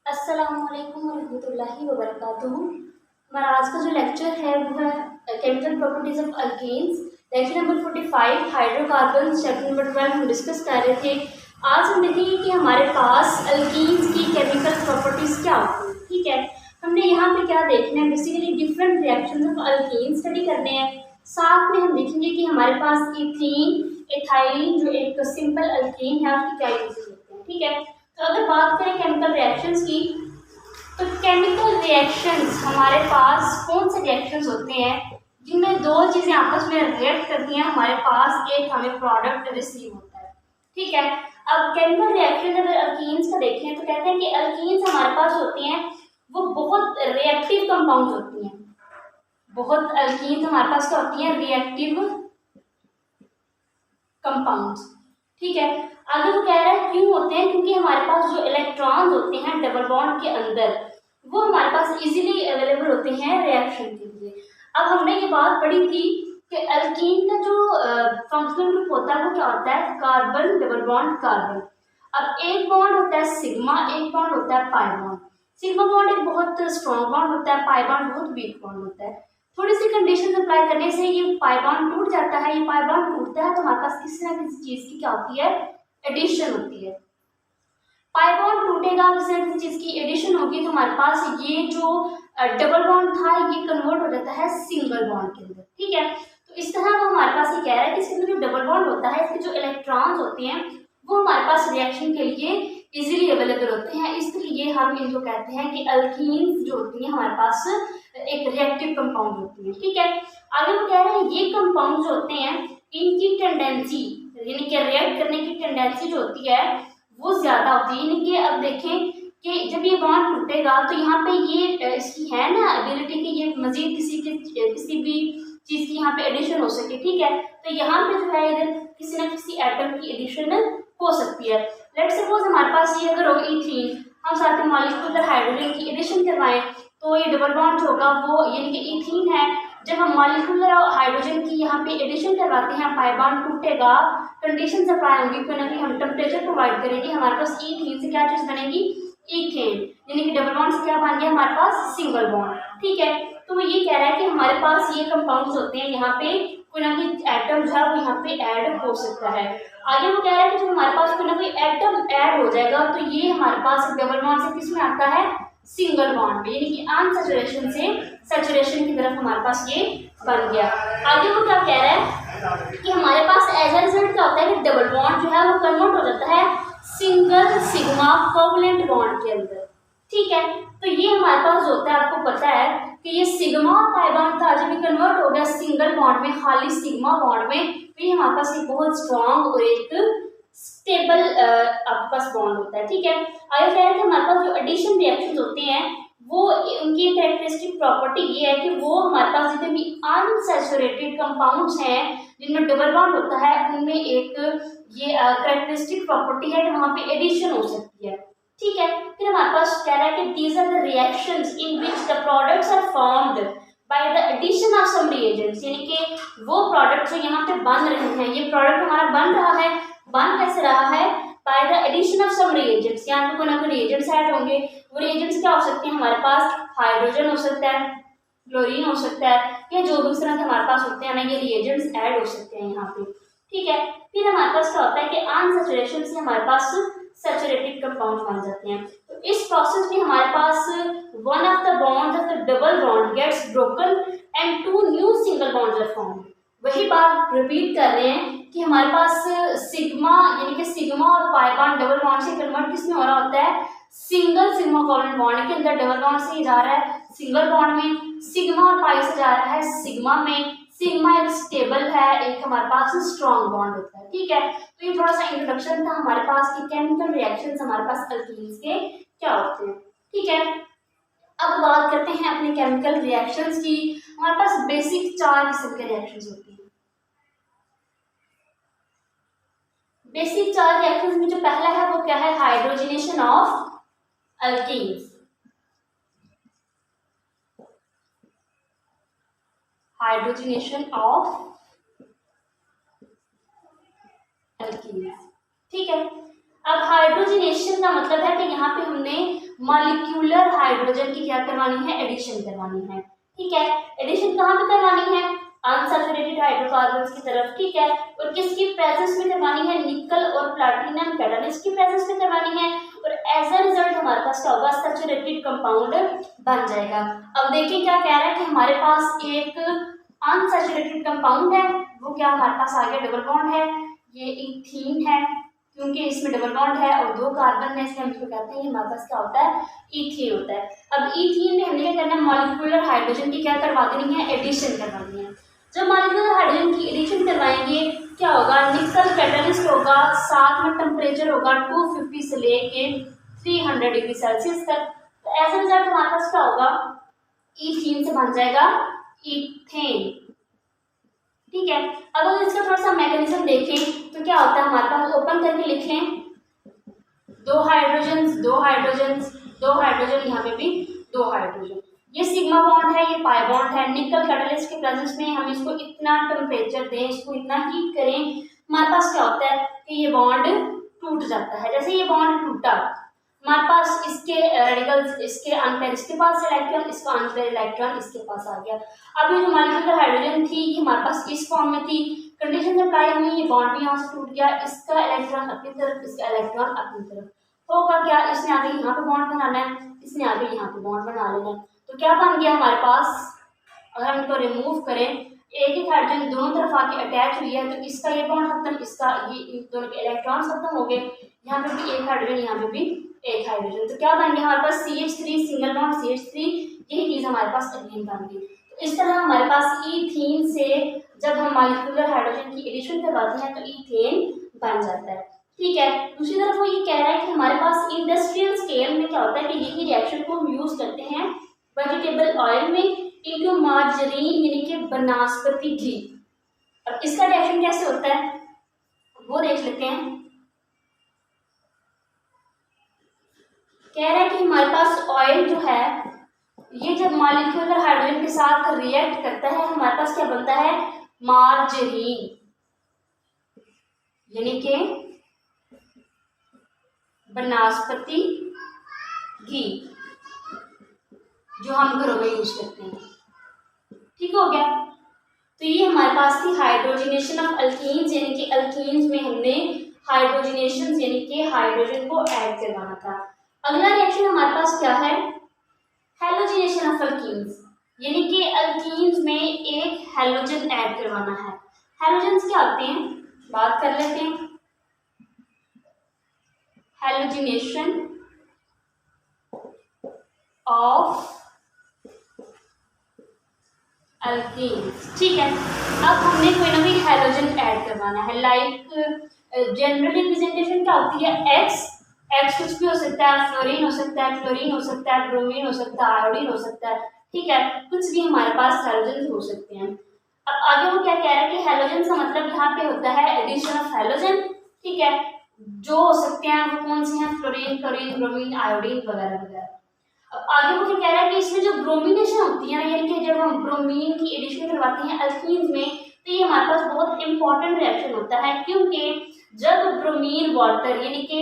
अस्सलामुअलैकुम वरहमतुल्लाहि वबरकातुहू। हमारा आज का जो लेक्चर है वो है chemical properties of alkanes. Lecture number 45 hydrocarbon, chapter number 12 हम डिस्कस कर रहे थे। आज हम देखेंगे कि हमारे पास अल्कीन्स की केमिकल प्रॉपर्टीज क्या होती हैं। ठीक है, हमने यहाँ पे क्या देखना है, basically different reactions of alkyne study करने हैं। साथ में हम देखेंगे कि हमारे पास इथीन, एथाइलिन जो एक सिंपल अल्कीन है उसकी क्या यूजेस होते हैं। ठीक है, तो अगर बात करें केमिकल रिएक्शंस की, तो केमिकल रिएक्शंस हमारे पास कौन से रिएक्शंस होते हैं जिनमें दो चीजें आपस में रिएक्ट करती हैं, हमारे पास एक हमें प्रोडक्ट रिसीव होता है। ठीक है, अब केमिकल रिएक्शन अगर अल्कीन्स का देखें तो कहते हैं कि अल्कीन्स हमारे पास होती हैं वो बहुत रिएक्टिव कंपाउंड होती हैं। बहुत अल्कीन्स हमारे पास क्या होती हैं, रिएक्टिव कंपाउंड्स। ठीक है, आगे वो कह रहा है क्यों होते हैं, क्योंकि हमारे पास जो इलेक्ट्रॉन्स होते हैं डबल बॉन्ड के अंदर वो हमारे पास इजीली अवेलेबल होते हैं रिएक्शन के लिए। अब हमने ये बात पढ़ी थी कि अल्कीन का जो फंक्शनल ग्रुप होता है वो क्या होता है, कार्बन डबल बॉन्ड कार्बन। अब एक बॉन्ड होता है सिग्मा, एक बॉन्ड होता है पाई बॉन्ड। सिग्मा बॉन्ड एक बहुत स्ट्रॉन्ग बॉन्ड होता है, पाई बॉन्ड बहुत वीक बॉन्ड होता है। थोड़ी सी कंडीशन अप्लाई करने से ये पाई बॉन्ड टूट जाता है। ये पाई बॉन्ड टूटता है तो हमारे पास किसी ना किसी चीज की क्या होती है, एडिशन होती है। पाई बॉन्ड टूटेगा, किसी ना किसी चीज की एडिशन होगी तो हमारे पास ये जो डबल बॉन्ड था ये कन्वर्ट हो जाता है सिंगल बॉन्ड के अंदर। ठीक है, तो इस तरह वो हमारे पास ये कह रहा है कि इसके अंदर जो डबल बॉन्ड होता है इसके जो इलेक्ट्रॉन्स होते हैं वो हमारे पास रिएक्शन के लिए इजीली अवेलेबल होते हैं। इसलिए हम इनको कहते हैं कि अल्कीन्स जो होती हैं हमारे पास एक रिएक्टिव कंपाउंड होती है। ठीक है, आगे वो कह रहे हैं ये कंपाउंड जो होते हैं इनकी टेंडेंसी यानी कि रिएक्ट करने की टेंडेंसी जो होती है वो ज्यादा होती है। यानी कि अब देखें कि जब ये बॉन्ड टूटेगा तो यहाँ पे ये इसकी है ना एबिलिटी कि ये मजीद किसी भी चीज की यहाँ पे एडिशन हो सके। ठीक है, तो यहाँ पे जो है इधर किसी न किसी एटम की एडिशन हो सकती है। लेट्स सपोज हमारे पास ये अगर हो इथीन, हम साथ में मॉलिक्यूलर हाइड्रोजन की एडिशन करवाएं तो ये डबल बॉन्ड होगा वो यानी कि इथीन है। जब हम मॉलिक्यूलर हाइड्रोजन की यहाँ पे एडिशन करवाते हैं पाई बॉन्ड टूटेगा, कंडीशन अप्लाई होंगी, कोई ना कोई हम टेम्परेचर प्रोवाइड करेंगे, हमारे पास इथीन से क्या चीज बनेगी, इथेन, यानी कि डबल बॉन्ड से क्या बन गया हमारे पास सिंगल बॉन्ड। ठीक है, तो वो ये कह रहा है कि हमारे पास ये कंपाउंड्स होते हैं यहाँ पे कोई ना कोई एटम जो है वो यहाँ पे ऐड हो सकता है। आगे वो कह रहा है कि जब हमारे पास कोई ना कोई एटम ऐड हो जाएगा तो ये हमारे पास डबल बॉन्ड से किस में आता है, सिंगल बॉन्ड में, यानी कि अनसैचुरेशन से सैचुरेशन की तरफ हमारे पास ये बन गया। आगे वो क्या कह रहा है कि हमारे पास एज अ रिजल्ट क्या होता है कि डबल बॉन्ड जो है वो कन्वर्ट हो जाता है सिंगल सिग्मा कोवलेंट बॉन्ड के अंदर। ठीक है, तो ये हमारे पास होता है, आपको पता है कि ये सिग्मा और पाई बॉन्ड था, जब ये कन्वर्ट हो गया सिंगल बॉन्ड में, खाली सिग्मा बॉन्ड में, तो ये हमारे पास एक बहुत स्ट्रॉन्ग और एक स्टेबल आपके पास बॉन्ड होता है। ठीक है, आगे कह रहे थे हमारे पास जो एडिशन रिएक्शन होते हैं वो उनकी कैरेक्टरिस्टिक प्रॉपर्टी ये है कि वो हमारे पास जितने भी अनसैचुरेटेड कंपाउंड्स हैं जिनमें डबल बॉन्ड होता है उनमें एक ये कैरेक्टरिस्टिक प्रॉपर्टी है कि वहां पे एडिशन हो सकती है। ठीक है, फिर हमारे पास कह रहा है कि these are the reactions in which the products are formed by the addition of some reagents, यानी कि वो प्रोडक्ट जो यहाँ पे बन रहे हैं, ये प्रोडक्ट हमारा बन रहा है, बन कैसे रहा है, by the addition of some reagents, यहाँ पे कोई ना कोई रिएजेंट्स ऐड होंगे। वो रिएजेंट्स क्या हो सकते हैं, हमारे पास हाइड्रोजन हो सकता है, क्लोरीन हो सकता है, या जो भी इस तरह के हमारे पास होते हैं ना ये रिएजेंट्स ऐड हो सकते हैं यहाँ पे। ठीक है, फिर हमारे पास क्या होता है कि अनसैचुरेशन से हमारे पास सैचुरेटेड कंपाउंड बन जाते हैं। तो इस प्रोसेस में हमारे पास one of the bonds of the double bond gets broken and two new single bonds are formed. वही बात रिपीट कर रहे हैं कि हमारे पास सिग्मा यानी कि सिग्मा और पाई बॉन्ड डबल बॉन्ड से कन्वर्ट किस में हो रहा होता है, सिंगल सिग्मा कोवलेंट बॉन्ड के अंदर डबल बॉन्ड से जा रहा है सिंगल बॉन्ड में, सिग्मा और पाई से जा रहा है सिग्मा में। सिग्मा एक स्टेबल है, एक हमारे पास स्ट्रॉन्ग बॉन्ड होता है। ठीक है, तो ये थोड़ा सा इंट्रोडक्शन था हमारे पास कि केमिकल रिएक्शंस हमारे पास अल्कीन्स के क्या होते हैं। ठीक है, अब बात करते हैं अपने केमिकल रिएक्शंस की। हमारे पास बेसिक 4 किस्म के रिएक्शंस होते हैं। बेसिक 4 रिएक्शंस में जो पहला है वो क्या है, hydrogenation of alkenes. Hydrogenation of alkenes. ठीक है, अब हाइड्रोजनेशन का मतलब है कि यहाँ पे हमने मॉलिक्यूलर हाइड्रोजन की क्या करवानी है, एडिशन करवानी है। ठीक है, एडिशन कहाँ पे करवानी है, अनसैचुरेटेड हाइड्रोकार्बन्स की तरफ। ठीक है, और किसकी प्रेजेंस में करवानी है, निकल और प्लैटिनम कैटालिस्ट की प्रेजेंस में करवानी है, और एज अ रिजल्ट हमारे पास क्या होगा, सैचुरेटेड कंपाउंड बन जाएगा। अब देखिए क्या कह रहा है कि हमारे पास एक अनसैचुरेटेड कंपाउंड है, वो क्या हमारे पास आ गया, डबल बॉन्ड है, ये इथीन है, क्योंकि इसमें डबल बॉन्ड है और 2 कार्बन है, इसलिए हम इसको कहते हैं हमारे पास क्या होता है, इथीन होता है। अब इथीन में हमने क्या करना है, मॉलिक्यूलर हाइड्रोजन की क्या करवा देनी है, एडिशन करवानी है। जब मॉलिक्यूलर हाइड्रोजन की एडिशन करवाएंगे क्या होगा, निकल कैटालिस्ट होगा, साथ में टेम्परेचर होगा 250 से लेके 300 डिग्री सेल्सियस तक। तो ऐसा रिजल्ट हमारे पास क्या होगा, इथीन से बन जाएगा इथेन। ठीक है, अब अगर इसका थोड़ा सा मैकेनिज्म देखें तो क्या होता है हमारे पास, ओपन करके लिख लें, 2 हाइड्रोजन 2 हाइड्रोजन 2 हाइड्रोजन, यहाँ पे भी 2 हाइड्रोजन, ये सिग्मा बॉन्ड है, ये पाई बॉन्ड है। निकल कैटालिस्ट के प्रेजेंस में हम इसको इतना टेम्परेचर दें, इसको इतना हीट करें, हमारे पास क्या होता है कि ये बॉन्ड टूट जाता है। जैसे ये बॉन्ड टूटा, हमारे पास इसके रेडिकल्स, इसके अनपेयर इसके पास इलेक्ट्रॉन, इसका अनपेयर इलेक्ट्रॉन इसके पास आ गया। अब ये जो मॉलिक्यूलर हाइड्रोजन थी ये हमारे पास इस फॉर्म में थी, कंडीशन अप्लाई हुई, ये बॉन्ड भी यहाँ से टूट गया, इसका इलेक्ट्रॉन अपनी तरफ, इसका इलेक्ट्रॉन अपनी तरफ, होगा क्या, इसने आगे यहाँ पे बॉन्ड बनाना है, इसने आगे यहाँ पे बॉन्ड बना लेना है। तो क्या बन गया हमारे पास, अगर हम इनको रिमूव करें, एक ही हाइड्रोजन दोनों तरफ आके अटैच हुई है, तो इसका ये बॉन्ड खत्म, इसका ये दोनों के इलेक्ट्रॉन खत्म हो गए, यहाँ पे भी एक हाइड्रोजन, यहाँ पे भी एक हाइड्रोजन, तो क्या बन गया हमारे पास CH3 सिंगल बॉन्ड CH3, यही चीज हमारे पास अगेन बन गई। तो इस तरह हमारे पास इथीन से जब हम मॉलिक्यूलर हाइड्रोजन की एडिशन करवाते हैं तो इथेन बन जाता है। ठीक है, दूसरी तरफ वो ये कह रहा है कि हमारे पास इंडस्ट्रियल स्केल में क्या होता है कि यही रिएक्शन को हम यूज करते हैं वेजिटेबल ऑयल में इनटू मार्जरीन, यानी कि वनस्पति घी। अब इसका रिएक्शन कैसे होता है वो देख लेते हैं। कह रहा है कि हमारे पास ऑयल जो है ये जब मॉलिक्यूलर हाइड्रोजन के साथ रिएक्ट करता है हमारे पास क्या बनता है, मार्जरीन, यानी कि वनस्पति घी जो हम घरों में यूज करते हैं। ठीक हो गया, तो ये हमारे पास थी हाइड्रोजनेशन ऑफ अल्कीन्स, यानी कि अल्कीन्स में हमने हाइड्रोजनेशन यानी कि हाइड्रोजन को ऐड करवाना था। अगला रिएक्शन हमारे पास क्या है, हेलोजिनेशन ऑफ अल्कीन्स, यानी कि अल्कीन्स में एक हेलोजन ऐड करवाना है। हेलोजेंस क्या होते हैं बात कर लेते हैं। हेलोजिनेशन ऑफ अल्कीन्स, ठीक है। अब हमने कोई ना कोई हेलोजन ऐड करवाना है, लाइक जनरल रिप्रेजेंटेशन क्या होती है, एक्स कुछ भी हो सकता है, फ्लोरीन हो सकता है, क्लोरीन हो सकता है, ब्रोमीन हो सकता है, आयोडीन हो सकता है, ठीक है, कुछ भी हमारे पास हेलोजन हो सकते हैं। अब आगे वो क्या कह रहा है कि हेलोजन का मतलब यहाँ पे होता है एडिशन ऑफ हेलोजन, ठीक है, जो हो सकते हैं वो कौन से हैं, फ्लोरीन, क्लोरीन, ब्रोमीन, आयोडीन वगैरह वगैरह। अब आगे वो क्या कह रहा है कि इसमें जो ब्रोमिनेशन होती है ना, यानी कि जब हम ब्रोमीन की एडिशन करवाते हैं अल्कीन्स में, तो ये हमारे पास बहुत इंपॉर्टेंट रिएक्शन होता है, क्योंकि जब ब्रोमीन वाटर यानी कि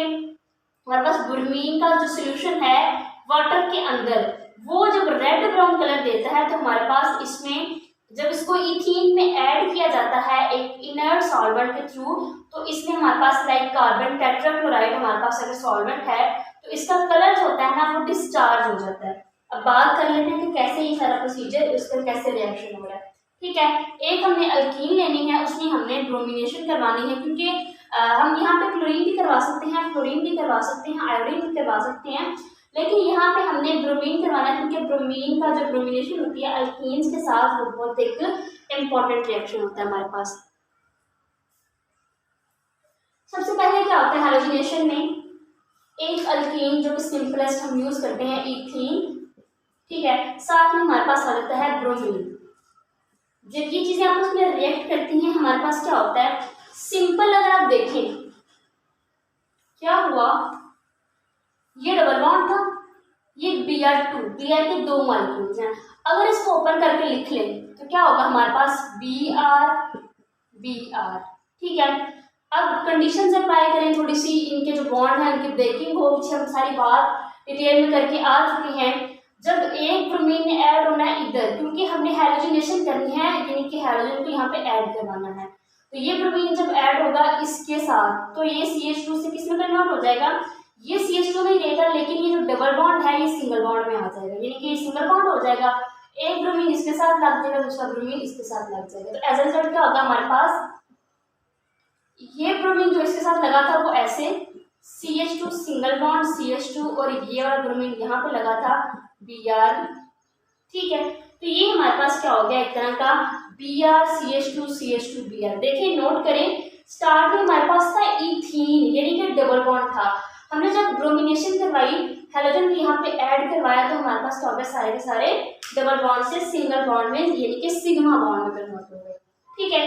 हमारे पास ब्रोमीन का जो सोल्यूशन है वाटर के अंदर वो जब रेड ब्राउन कलर देता है, तो हमारे पास इसमें जब इसको इथीन में ऐड किया जाता है एक इनर्ट सॉल्वेंट के थ्रू, तो इसमें हमारे पास लाइक कार्बन टेट्राक्लोराइड हमारे पास अगर सॉल्वेंट है तो इसका कलर जो होता है ना वो डिस्चार्ज हो जाता है। अब बात कर लेते हैं कि कैसे ये सारा प्रोसीजर, उसका कैसे रिएक्शन हो रहा है। ठीक है, एक हमने अल्कीन लेनी है, उसमें हमने ब्रोमिनेशन करवानी है, क्योंकि हम यहाँ पे क्लोरीन भी करवा सकते हैं, फ्लोरीन भी करवा सकते हैं, आयोडीन भी करवा सकते हैं, लेकिन यहाँ पे हमने ब्रोमीन करवाना है, क्योंकि ब्रोमीन का जो ब्रोमिनेशन होती है अल्कीन्स के साथ वो बहुत एक इम्पॉर्टेंट रिएक्शन होता है हमारे पास। सबसे पहले क्या होता है हेलोजिनेशन में, एक अल्कीन जो कि सिंपलेस्ट हम यूज करते हैं इथीन, ठीक है, साथ में हमारे पास आ जाता है ब्रोमीन। जब ये चीजें आपस में रिएक्ट करती हैं हमारे पास क्या होता है, सिंपल अगर आप देखें क्या हुआ, ये डबल बॉन्ड था, ये Br2, Br के 2 मॉलिक्यूल्स हैं, अगर इसको ओपन करके लिख लें तो क्या होगा हमारे पास Br, ठीक है। अब कंडीशंस अप्लाई करें थोड़ी सी, इनके जो बॉन्ड है उनकी ब्रेकिंग हो, पीछे हम सारी बात डिटेल में करके आ चुके हैं। जब एक ब्रोमीन ने ऐड होना है इधर, क्योंकि हमने हैलोजिनेशन करनी है, यानी कि हैलोजन को यहाँ पे ऐड करवाना है, तो ये ब्रोमीन जब ऐड होगा इसके साथ, तो ये CH2 से किस में कन्वर्ट हो जाएगा, ये CH2 में रहेगा, लेकिन ये जो डबल बॉन्ड है ये सिंगल बॉन्ड में आ जाएगा, यानी कि ये सिंगल बॉन्ड हो जाएगा, एक ब्रोमीन इसके साथ लग जाएगा, दूसरा ब्रोमीन इसके साथ लग जाएगा। तो एज अ रिजल्ट क्या होगा हमारे पास, ये ब्रोमीन जो इसके साथ लगा था वो ऐसे CH2 सिंगल बॉन्ड CH2, और ये वाला ब्रोमीन यहाँ पे लगा था Br, ठीक है। तो ये हमारे पास क्या हो गया, एक तरह का Br CH2 CH2 Br। देखिए नोट करें, स्टार्ट में हमारे पास था इथीन, यानी कि डबल बॉन्ड था, हमने जब ब्रोमिनेशन करवाई, हैलोजन को यहाँ पे ऐड करवाया, तो हमारे पास क्या हो गया, सारे के सारे डबल बॉन्ड से सिंगल बॉन्ड में, यानी कि सिग्मा बॉन्ड में कन्वर्ट हो गए, ठीक है।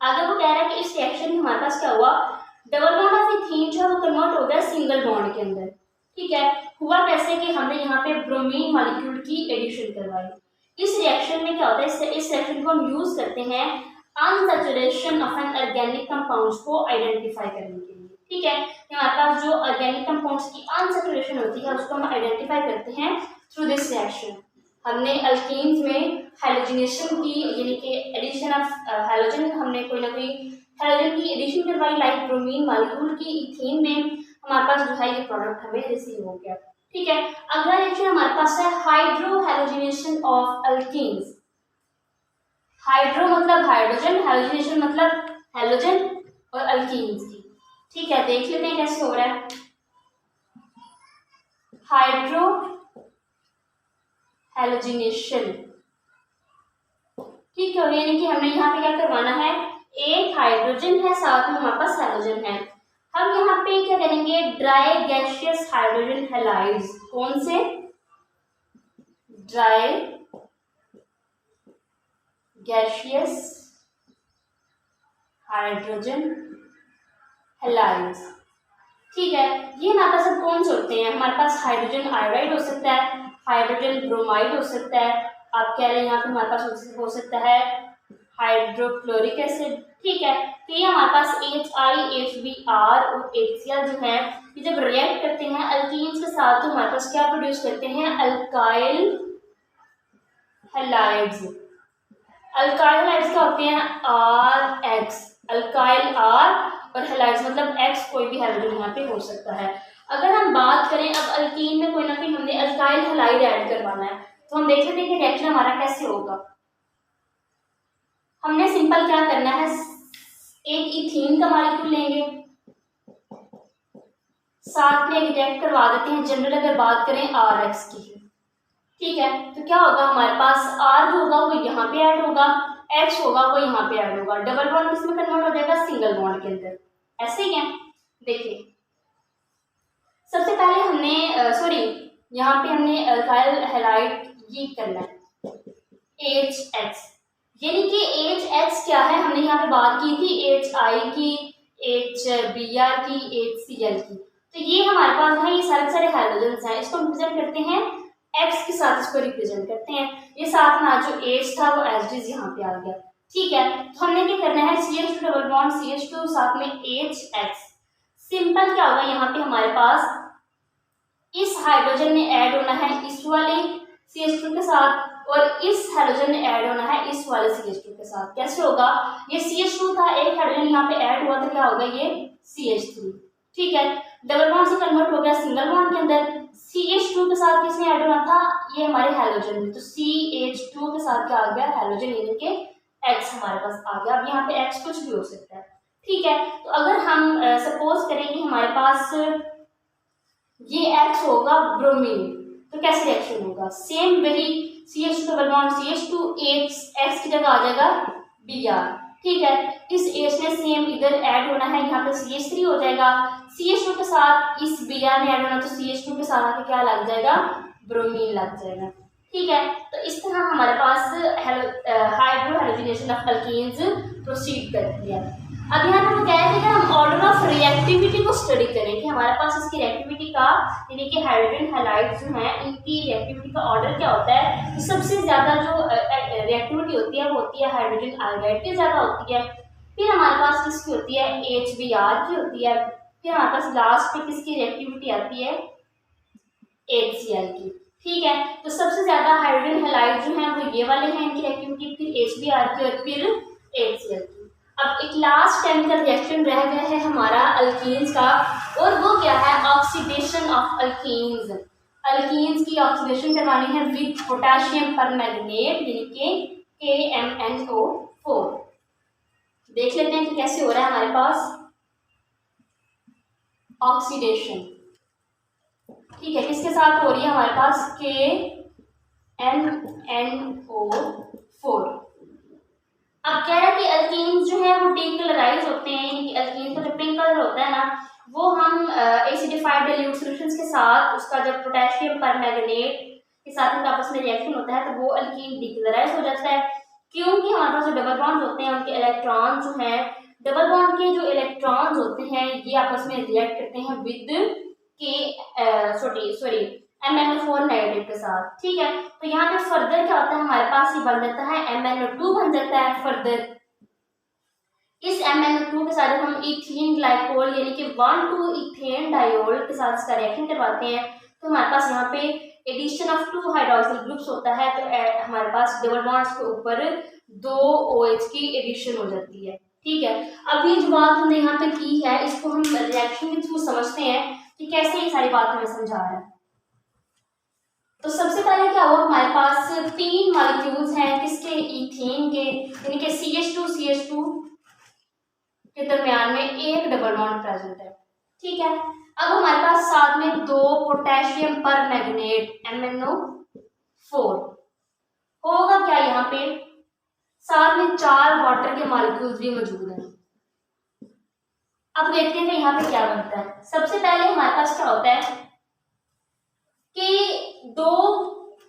आगे वो कह रहा है कि इस रिएक्शन में हमारे पास क्या हुआ, डबल बॉन्ड ऑफ इथीन जो है वो कन्वर्ट हो गया सिंगल बॉन्ड के अंदर, ठीक है। हुआ कैसे कि हमने यहाँ पे ब्रोमीन मॉलिक्यूल की एडिशन करवाई। इस रिएक्शन में क्या होता है, इस रिएक्शन को हम यूज करते हैं unsaturation of an organic compounds को आइडेंटिफाई करने के लिए, ठीक है। हमारे पास जो ऑर्गेनिक कंपाउंड्स की अनसैचुरेशन होती है उसको हम आइडेंटिफाई करते हैं थ्रू दिस रिएक्शन। हमने अल्कीन्स में हैलोजिनेशन की, यानी कि एडिशन ऑफ हैलोजन, हमने कोई ना कोई हैलोजन की एडिशन करवाई, लाइक ब्रोमीन मॉलिक्यूल की इथीन में, हमारे पास जो है ये प्रोडक्ट हमें रिसीव हो गया, ठीक है। अगला रिएक्शन हमारे पास है hydro halogenation of alkenes. Hydro मतलब हाइड्रोजन, हैलोजिनेशन मतलब हैलोजन और अल्कीन्स की, ठीक है। देख लेते हैं कैसे हो रहा है। हाइड्रो हैलोजिनेशन, ठीक है, यानी कि हमने यहाँ पे क्या करवाना है, एक हाइड्रोजन है, साथ में हमारे पास हैलोजन है, हम यहाँ पे क्या करेंगे, ड्राई गैसियस हाइड्रोजन हैलाइड्स, कौन से, ड्राई गैसियस हाइड्रोजन हैलाइड्स, ठीक है। ये हमारे पास सब कौन से होते हैं, हमारे पास हाइड्रोजन आयोडाइड हो सकता है, हाइड्रोजन ब्रोमाइड हो सकता है, आप कह रहे हैं यहाँ पे हमारे पास हो सकता है हाइड्रोक्लोरिक एसिड, ठीक है। तो ये हमारे पास HI HBr और HCl जो है, ये जब रिएक्ट करते हैं अल्कीन्स के साथ, तो हमारे पास क्या प्रोड्यूस करते हैं, अल्काइल हैलाइड्स। अल्काइल हैलाइड्स क्या होते हैं, RH, अल्काइल R और हैलाइड्स मतलब X, कोई भी हाइड्रोजन यहाँ पे हो सकता है। अगर हम बात करें अब अल्कीन में कोई ना कोई हमने अल्काइल हैलाइड ऐड करवाना है, तो हम देख लेते हैं कि रिएक्शन हमारा कैसे होगा। हमने सिंपल क्या करना है, एक इथीन का मॉलिक्यूल लेंगे, साथ में एक रिएक्ट करवा देते हैं, जनरल अगर बात करें RX की, ठीक है। तो क्या होगा, हमारे पास R जो होगा वो यहाँ पे ऐड होगा, H होगा वो यहाँ पे ऐड होगा, डबल बॉन्ड किसमें कन्वर्ट हो जाएगा, सिंगल बॉन्ड के अंदर, ऐसे ही है। देखिए सबसे पहले हमने यहाँ पे हमने अल्काइल हैलाइड ये करना है HX, यानी कि HX क्या है, हमने यहाँ पे बात की थी HI की, HBr की, HCl की, तो ये हमारे पास है, ये सारे सारे हाइड्रोजन हैं, इसको हम रिप्रेजेंट करते हैं X के साथ, इसको रिप्रेजेंट करते हैं, ये साथ में जो H था वो एच यहाँ पे आ गया, ठीक है। तो हमने क्या करना है, CH2 डबल बॉन्ड CH2 साथ में HX, सिंपल क्या होगा, यहाँ पे हमारे पास इस हाइड्रोजन ने ऐड होना है इस वाले CH2 के साथ, और इस हाइड्रोजन ने ऐड होना है इस वाले CH2 के साथ। कैसे होगा, ये CH2 था, एक हाइड्रोजन यहाँ पे ऐड हुआ, तो क्या होगा, ये CH3, ठीक है। डबल बॉन्ड से कन्वर्ट हो गया सिंगल बॉन्ड के अंदर, CH2 के साथ किसने ऐड होना था, ये हमारे हैलोजन में, तो CH2 के साथ क्या आ गया, हैलोजन, यानी कि X हमारे पास आ गया। अब यहाँ पे X कुछ भी हो सकता है, ठीक है। तो अगर हम सपोज करें कि हमारे पास ये X होगा ब्रोमीन, तो कैसे रिएक्शन होगा, सेम वही CH2 double bond CH2 X की जगह आ जाएगा Br, ठीक है। इस H ने सेम इधर ऐड होना है, यहाँ पे CH3 हो जाएगा, CH2 के साथ इस Br ने ऐड होना, तो CH2 के साथ आके क्या लग जाएगा, ब्रोमीन लग जाएगा, ठीक है। तो इस तरह हमारे पास hydro halogenation of alkenes proceed करती है। अब यहाँ पर क्या है कि हम ऑर्डर ऑफ रिएक्टिविटी को स्टडी करें कि हमारे पास इसकी रिएक्टिविटी का, यानी कि हाइड्रोजन हैलाइड्स जो हैं इनकी रिएक्टिविटी का ऑर्डर क्या होता है। तो सबसे ज़्यादा जो रिएक्टिविटी होती है वो होती है हाइड्रोजन आयोडाइड की ज़्यादा होती है, फिर हमारे पास किसकी होती है, HBr की होती है। फिर हमारे पास लास्ट पे किसकी रिएक्टिविटी आती है, HCl की। ठीक है, तो सबसे ज्यादा हाइड्रोजन हैलाइड जो है वो ये वाले हैं, इनकी रिएक्टिविटी, फिर HBr की और फिर HCl की। अब एक लास्ट केमिकल रिएक्शन रह गया है हमारा अल्कीन्स का, और वो क्या है, ऑक्सीडेशन ऑफ अल्कीन्स। अल्कीन्स की ऑक्सीडेशन करवानी है विद पोटेशियम परमैंगनेट यानी कि KMnO4। देख लेते हैं कि कैसे हो रहा है हमारे पास ऑक्सीडेशन। ठीक है, किसके साथ हो रही है हमारे पास, KMnO4। अब कह रहा है कि अल्कीन्स जो है वो डीकलराइज होते हैं, यानी कि अल्कीन्स का जो पिंक कलर होता है ना, वो हम एसिडिफाइड डाइल्यूट सॉल्यूशंस के साथ, उसका जब पोटेशियम परमैंगनेट के साथ इनका आपस में रिएक्शन होता है तो वो अल्कीन डीकलराइज हो जाता है। क्योंकि हमारे पास जो डबल बॉन्ड होते हैं उनके इलेक्ट्रॉन जो है, डबल बॉन्ड के जो इलेक्ट्रॉन्स होते हैं ये आपस में रिएक्ट करते हैं विद सॉरी MnO4 नेगेटिव के साथ। ठीक है, तो यहाँ पे फर्दर क्या होता है हमारे पास, ये बन जाता है MnO2 बन जाता है। फर्दर इस MnO2 के साथ हम इथीन ग्लाइकोल यानी कि 1,2-इथेन डायोल के साथ इसका रिएक्शन करवाते हैं, तो हमारे पास यहाँ पे एडिशन ऑफ 2 हाइड्रोक्सिल ग्रुप्स होता है, तो हमारे पास डबल बॉन्ड्स के ऊपर 2 OH की एडिशन हो जाती है। ठीक है, अब ये जो बात हमने यहाँ पे की है इसको हम रिएक्शन के थ्रू समझते हैं कि कैसे ये सारी बात हमें समझा रहा है। तो सबसे पहले क्या हुआ, हमारे पास 3 मॉलिक्यूल्स हैं किसके, इथेन के, यानी कि CH2 के दरमियान में एक डबल बॉन्ड प्रेजेंट है। ठीक है, अब हमारे पास साथ में 2 पोटेशियम परमैंगनेट MnO4 होगा क्या, यहाँ पे साथ में 4 वाटर के मॉलिक्यूल्स भी मौजूद हैं। अब देखते हैं यहाँ पे क्या बनता है। सबसे पहले हमारे पास क्या होता है कि 2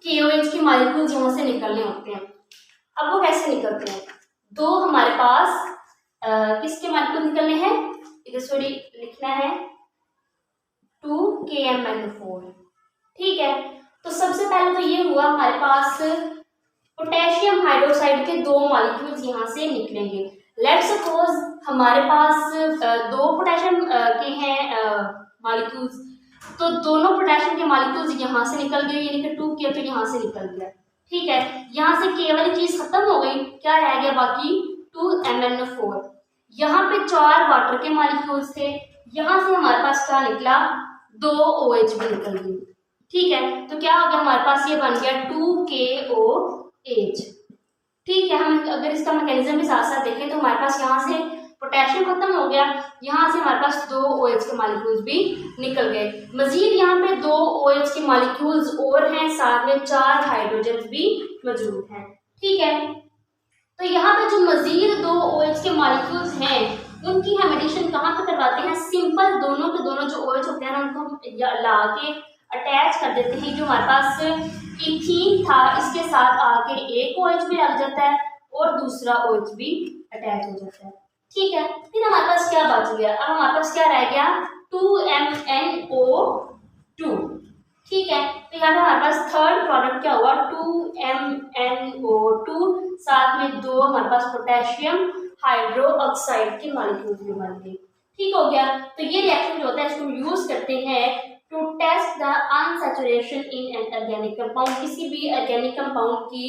KOH के मॉलिक्यूल्स यहाँ से निकलने होते हैं। अब वो कैसे निकलते हैं, 2 हमारे पास किसके मॉलिक्यूल निकलने हैं, इधर सॉरी लिखना है 2 KMnO4। ठीक है, तो सबसे पहले तो ये हुआ हमारे पास पोटेशियम हाइड्रोक्साइड के 2 मॉलिक्यूल्स यहाँ से निकलेंगे। लेट्स सपोज हमारे पास 2 पोटेशियम के हैं मॉलिक्यूल्स, तो दोनों पोटेशियम के मॉलिक्यूल्स यहाँ से निकल गए, यानी कि 2K तो यहाँ से निकल गया। ठीक है, यहाँ से K वाली चीज खत्म हो गई, क्या रह गया बाकी 2MnO4। यहाँ पे 4 वाटर के मॉलिक्यूल्स थे, यहाँ से हमारे पास क्या निकला, 2 OH भी निकल गई। ठीक है, तो क्या हो गया हमारे पास, ये बन गया 2KOH। ठीक है, हम अगर इसका मैकेनिज्म भी साथ साथ देखें तो हमारे पास यहाँ से पोटेशियम खत्म हो गया, यहाँ से हमारे पास 2 OH के मॉलिक्यूल्स भी निकल गए। मजीद यहाँ पे 2 OH के मॉलिक्यूल्स और हैं, साथ में 4 हाइड्रोजन भी मौजूद हैं। ठीक है, तो यहाँ पे जो मजीद 2 OH के मॉलिक्यूल्स हैं उनकी हम एडिशन कहाँ पे करवाते हैं, सिंपल दोनों के दोनों जो OH होते हैं ना उनको हम ला के अटैच कर देते हैं। जो हमारे पास इथीन था इसके साथ आके एक OH भी लग जाता है और दूसरा OH भी अटैच हो जाता है। ठीक है, फिर हमारे पास क्या बच गया, अब हमारे पास क्या रह गया 2MnO2। ठीक है, तो यहाँ पे हमारे पास थर्ड प्रोडक्ट क्या हुआ 2MnO2, साथ में 2 हमारे पास पोटेशियम हाइड्रोक्साइड के मॉलिक्यूल्स भी बन गए। ठीक हो गया, तो ये रिएक्शन जो होता है इसको यूज करते हैं to test the unsaturation in an organic compound. किसी भी ऑर्गेनिक कंपाउंड की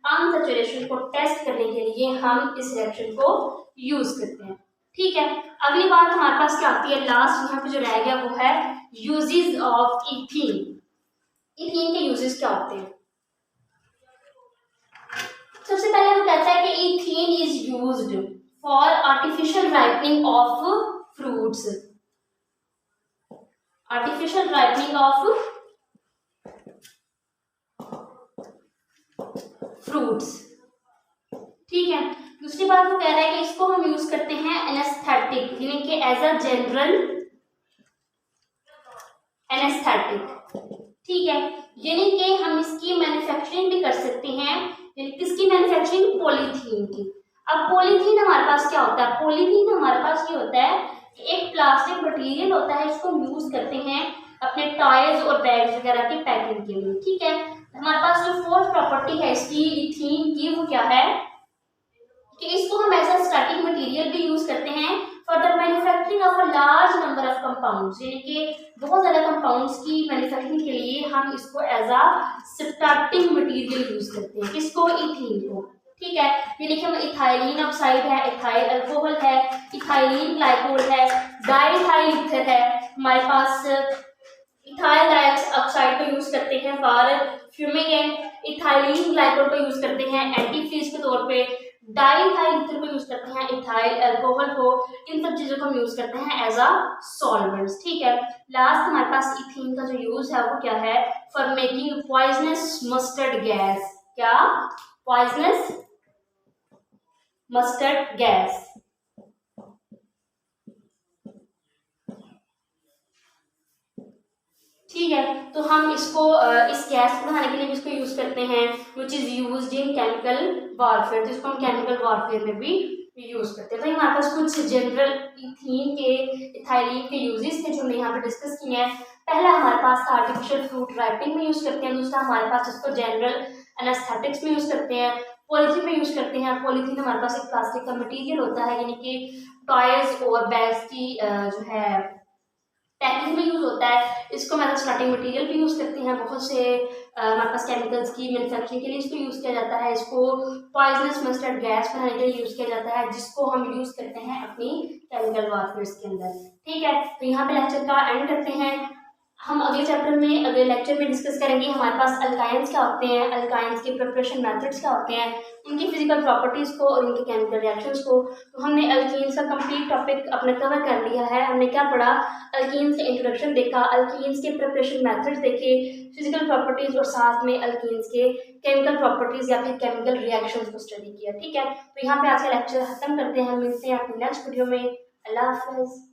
अनसैचुरेशन को टेस्ट करने के लिए हम इस रिएक्शन को यूज करते हैं। ठीक है, अगली बात हमारे पास क्या आती है, लास्ट यहाँ पे जो रह गया वो है यूजेस ऑफ इथीन। इथीन के यूजेस क्या होते हैं, सबसे पहले वो कहता है कि ethene is used for artificial ripening of fruits. Artificial ripening of fruits. ठीक है, दूसरी बात वो कह रहा है कि इसको हम यूज करते हैं एनेस्थेटिक, यानी कि एज अ जनरल एनेस्थेटिक। ठीक है, यानी कि हम इसकी मैन्युफैक्चरिंग भी कर सकते हैं, किसकी मैन्युफैक्चरिंग, पॉलीथीन की। अब पॉलीथीन हमारे पास क्या होता है, पॉलीथीन हमारे पास ये होता है कि एक प्लास्टिक मटेरियल होता है, इसको हम यूज करते हैं अपने टॉयज और बैग्स वगैरह की पैकिंग के लिए। ठीक है, हमारे पास जो फोर्थ प्रॉपर्टी है इसकी इथीन की वो क्या है, कि इसको हम एज अ स्टार्टिंग मटेरियल भी यूज करते हैं for the manufacturing of a large number of compounds, यानी कि बहुत ज्यादा कंपाउंड्स की मैन्युफैक्चरिंग के लिए हम इसको as a starting material use करते हैं। किसको? इथीन को। ठीक है, ये देखिए हम इथाइलिन ऑक्साइड है, इथाइल अल्कोहल है, इथाइलिन ग्लाइकोल है, डाइथाइल ईथर है, हमारे पास इथाइल डाइऑक्साइड को यूज करते हैं फॉर फ्यूमिगेंट, इथाइलिन ग्लाइकोल को यूज करते हैं एंटीफ्रीज के तौर पे, डाइथाइल ईथर को यूज करते हैं इथाइल अल्कोहल को, इन सब चीजों को हम यूज करते हैं एज अ सॉल्वेंट्स। ठीक है, लास्ट हमारे पास इथीन का जो यूज है वो क्या है? For making poisonous mustard gas. क्या? Poisonous mustard gas. ठीक है, तो हम इसको इस गैस को बनाने के लिए इसको यूज करते हैं which is used in chemical warfare, तो इसको हम केमिकल वॉरफेयर में भी यूज करते हैं। तो हमारे पास कुछ जनरल इथीन के, इथाइलिन के यूजेस थे जो हमने यहाँ पे डिस्कस किए हैं। पहला हमारे पास था आर्टिफिशियल फ्रूट रैपिंग में यूज करते हैं, दूसरा हमारे पास इसको जनरल एनेस्थेटिक्स में यूज करते हैं, पॉलीथीन में यूज करते हैं। पॉलीथीन हमारे पास एक प्लास्टिक का मटीरियल होता है, यानी कि टॉयज और बैग्स की जो है पैकिंग में यूज होता है। इसको मतलब स्टार्टिंग मटेरियल भी यूज करते हैं, बहुत से हमारे पास केमिकल्स की मैन्युफैक्चरिंग के लिए इसको यूज किया जाता है। इसको पॉइजनस मस्टर्ड गैस बनाने के लिए यूज किया जाता है, जिसको हम यूज करते हैं अपनी केमिकल वॉरफेयर के अंदर। ठीक है, तो यहाँ पे लेक्चर का एंड करते हैं। हम अगले चैप्टर में, अगले लेक्चर में डिस्कस करेंगे हमारे पास अल्काइंस क्या होते हैं, अल्काइंस के प्रिपरेशन मेथड्स क्या होते हैं, उनकी फिजिकल प्रॉपर्टीज को और उनके केमिकल रिएक्शंस को। तो हमने अल्कीन्स का कंप्लीट टॉपिक अपने कवर कर लिया है। हमने क्या पढ़ा? अल्कीन्स का इंट्रोडक्शन देखा, अल्कीन्स के प्रिपरेशन मेथड्स देखे, फिजिकल प्रॉपर्टीज और साथ में अल्कीन्स के केमिकल प्रॉपर्टीज या फिर केमिकल रिएक्शंस को स्टडी किया। ठीक है, तो यहाँ पे आज का लेक्चर खत्म करते हैं। मिलते हैं अपनी नेक्स्ट वीडियो में। अल्लाह हाफिज़।